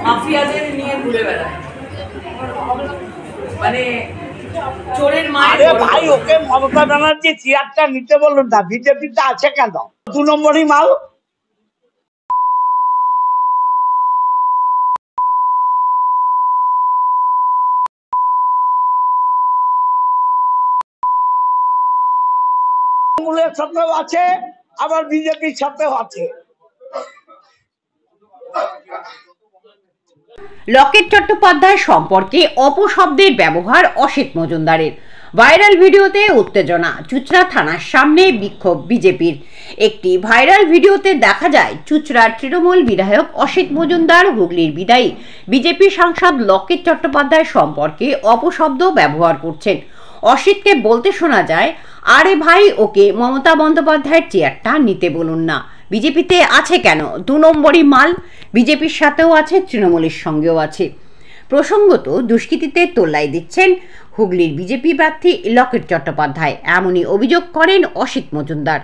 মাফিয়াদের নিয়ে ঘুরে বেড়ায়, মানে চোরের মায়ের। আরে ভাই, ওকে মমতা ব্যানার্জি চেয়ারটা নিতে বলুন না, বিজেপিতে আছে কেন? 2 নম্বরই মাল। তৃণমূলের সাথেও আছে, আবার বিজেপির সাথেও আছে। লকেট চট্টোপাধ্যায় সম্পর্কে অপশব্দের ব্যবহার অসিত মজুমদারের। ভাইরাল ভিডিওতে উত্তেজনা, চুঁচড়া থানার সামনে বিক্ষোভ বিজেপির। একটি ভাইরাল ভিডিওতে দেখা যায় চুঁচড়ার তৃণমূল বিধায়ক অসিত মজুমদার হুগলির বিদায়ী বিজেপি সাংসদ লকেট চট্টোপাধ্যায় সম্পর্কে অপশব্দ ব্যবহার করছেন। অসিতকে বলতে শোনা যায়, আরে ভাই, ওকে মমতা বন্দ্যোপাধ্যায়ের চেয়ারটা নিতে বলুন না, বিজেপিতে আছে কেন? 2 নম্বরই মাল। বিজেপির সাথেও আছে, তৃণমূলের সঙ্গেও আছে। প্রসঙ্গত দুষ্কৃতীতে তোল্লাই দিচ্ছেন হুগলির বিজেপি প্রার্থী লকেট চট্টোপাধ্যায়, এমনই অভিযোগ করেন অসিত মজুমদার।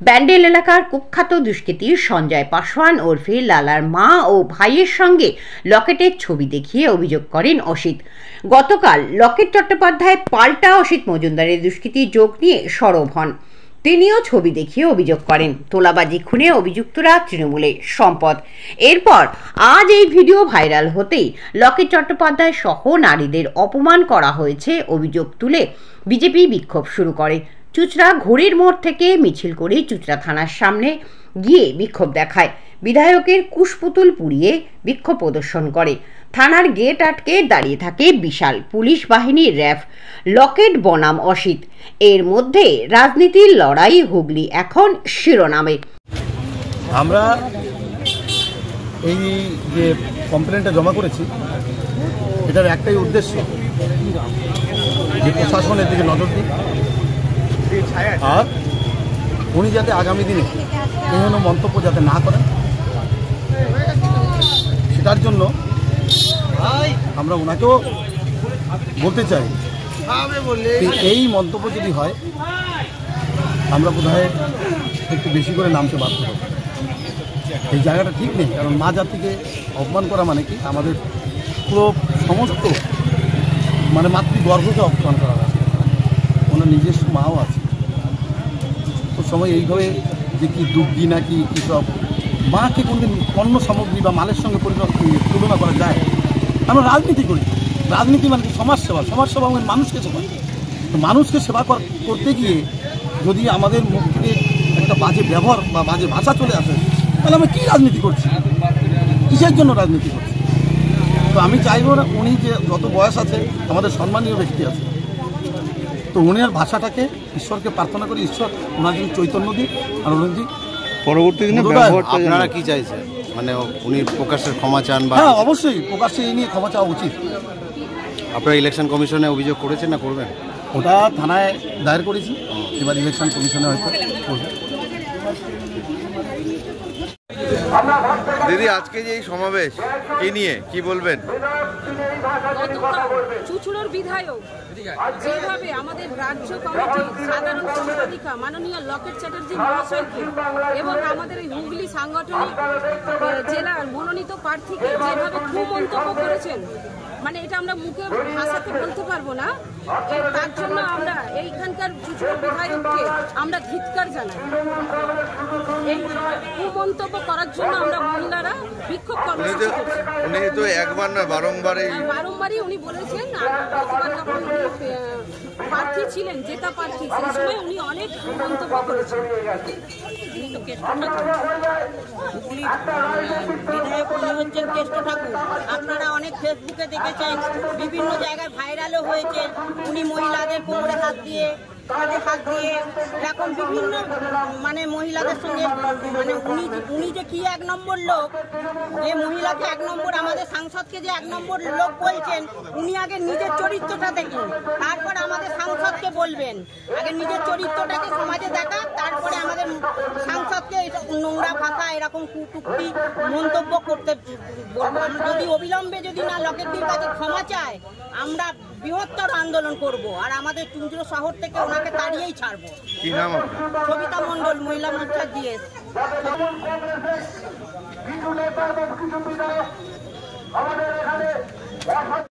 ব্যান্ডেল এলাকার কুখ্যাত দুষ্কৃতী সঞ্জয় পাসওয়ান ওরফে লালার মা ও ভাইয়ের সঙ্গে লকেটের ছবি দেখিয়ে অভিযোগ করেন অসিত। গতকাল লকেট চট্টোপাধ্যায় পাল্টা অসিত মজুমদারের দুষ্কৃতী যোগ নিয়ে সরব হন। তিনিও ছবি দেখিয়ে অভিযোগ করেন তোলাবাজি খুনে অভিযুক্তরা তৃণমূলের সম্পদ। এরপর আজ এই ভিডিও ভাইরাল হতেই লকেট চট্টোপাধ্যায় সহ নারীদের অপমান করা হয়েছে অভিযোগ তুলে বিজেপি বিক্ষোভ শুরু করে। চুঁচড়া ঘড়ির মোড় থেকে মিছিল করে চুঁচড়া থানার সামনে গিয়ে বিক্ষোভ দেখায়। বিধায়কের কুশপুতুল পুড়িয়ে বিক্ষোভ প্রদর্শন করে। থানার গেট আটকে দাঁড়িয়ে থাকে বিশাল পুলিশ বাহিনী, র্যাব। লকেট বনাম অসিত, এর মধ্যে রাজনীতির লড়াই হুগলি এখন শিরোনামে। আমরা এই যে কমপ্লেনটা জমা করেছি, এটার একটাই উদ্দেশ্য যে প্রশাসনের দিকে নজর দিই, আর উনি যাতে আগামী দিনে কোনো মন্তব্য যাতে না করেন, সেটার জন্য আমরা ওনাকেও বলতে চাই এই মন্তব্য যদি হয় আমরা বোধহয় একটু বেশি করে নামতে বাধ্য হব। এই জায়গাটা ঠিক নেই, কারণ মা জাতিকে অপমান করা মানে কি আমাদের পুরো সমস্ত মানে মাতৃগর্ভকে অপমান করা আছে। ওনার নিজস্ব মাও আছে, তো সময় এইভাবে যে কি দুগ্গি নাকি কী সব মাকে কোনদিন পণ্য সামগ্রী বা মালের সঙ্গে তুলনা করা যায়? আমরা রাজনীতি করি, রাজনীতি মানে সমাজসেবা, সমাজসেবা মানে মানুষকে সেবা। তো মানুষকে সেবা করতে গিয়ে যদি আমাদের মুখ থেকে একটা বাজে ব্যবহার বা বাজে ভাষা চলে আসে, তাহলে আমরা কী রাজনীতি করছি, কিসের জন্য রাজনীতি করছি? তো আমি চাইব না, উনি যে যত বয়স আছে আমাদের সম্মানীয় ব্যক্তি আছে, তো উনার ভাষাটাকে ঈশ্বরকে প্রার্থনা করি, ঈশ্বর ওনার জন্য চৈতন্য দিই। আর উনি পরবর্তী দিনে আপনারা কি চাইছেন, মানে উনি প্রকাশ্যের ক্ষমা চান? বা হ্যাঁ, অবশ্যই প্রকাশ্যে এই নিয়ে ক্ষমা চাওয়া উচিত। আপনারা ইলেকশন কমিশনে অভিযোগ করেছেন না করবেন? ওটা থানায় দায়ের করেছি, এবার ইলেকশন কমিশনে হয়তো করবে। দিদি, আজকে যে এই সমাবেশ কি নিয়ে কি বলবেন? চুঁচুড়ার বিধায়ক যেভাবে আমাদের রাজ্য কমিটির সাধারণ সম্পাদিকা মাননীয় লকেট চ্যাটার্জি মহাশয়কে এবং আমাদের এই হুগলি সাংগঠনিক জেলার মনোনীত প্রার্থীকে যেভাবে কুমন্তব্য করেছেন, মানে এটা আমরা মুখে ভাষাতে বলতে পারবো না। তার জন্য আমরা এইখানকার চুঁচুড়ার বিধায়ককে আমরা ধিক্কার জানাই। এই কুমন্তব্য করার জন্য আমরা মহিলারা বিক্ষোভ কর্মসূচি করছি। উনি তো একবার না বারংবারই উনি বলেছেন, প্রার্থী ছিলেন, জেতা প্রার্থী, সেই সময় উনি অনেক মন্তব্য করেছেন। বিধায়ক উনি হচ্ছেন কেষ্ট ঠাকুর। আপনারা অনেক ফেসবুকে দেখেছেন, বিভিন্ন জায়গায় ভাইরালও হয়েছে। উনি মহিলাদের কোমরে হাত দিয়ে এরকম বিভিন্ন মানে মহিলাদের সঙ্গে, মানে উনি যে কি 1 নম্বর লোক, যে মহিলাকে 1 নম্বর, আমাদের সাংসদকে যে 1 নম্বর লোক বলছেন, উনি আগে নিজের চরিত্রটা দেখুন, তারপর আমাদের সাংসদকে বলবেন। আগে নিজের চরিত্রটাকে সমাজে দেখা, তারপরে আমাদের সাংসদকে নোংরা ভাষা এরকম কুটুক্তি মন্তব্য করতে বলবো। যদি অবিলম্বে যদি না লকেটদির কাছে ক্ষমা চায়, আমরা বৃহত্তর আন্দোলন করব, আর আমাদের চুঁচুড়া শহর থেকে ওনাকে তাড়িয়েই ছাড়বো। কি নাম আপনার? সবিতা মণ্ডল, মহিলা মোর্চা জিএস।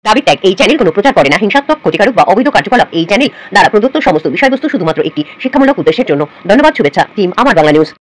দাবি ত্যাগ এই চ্যানেল কোনো প্রচার করে না হিংসাত্মক, ক্ষতিকারক বা অবৈধ কার্যকলাপ। এই চ্যানেল দ্বারা প্রদত্ত সমস্ত বিষয়বস্তু শুধুমাত্র একটি শিক্ষামূলক উদ্দেশ্যের জন্য। ধন্যবাদ। শুভেচ্ছা টিম আমার বাংলা নিউজ।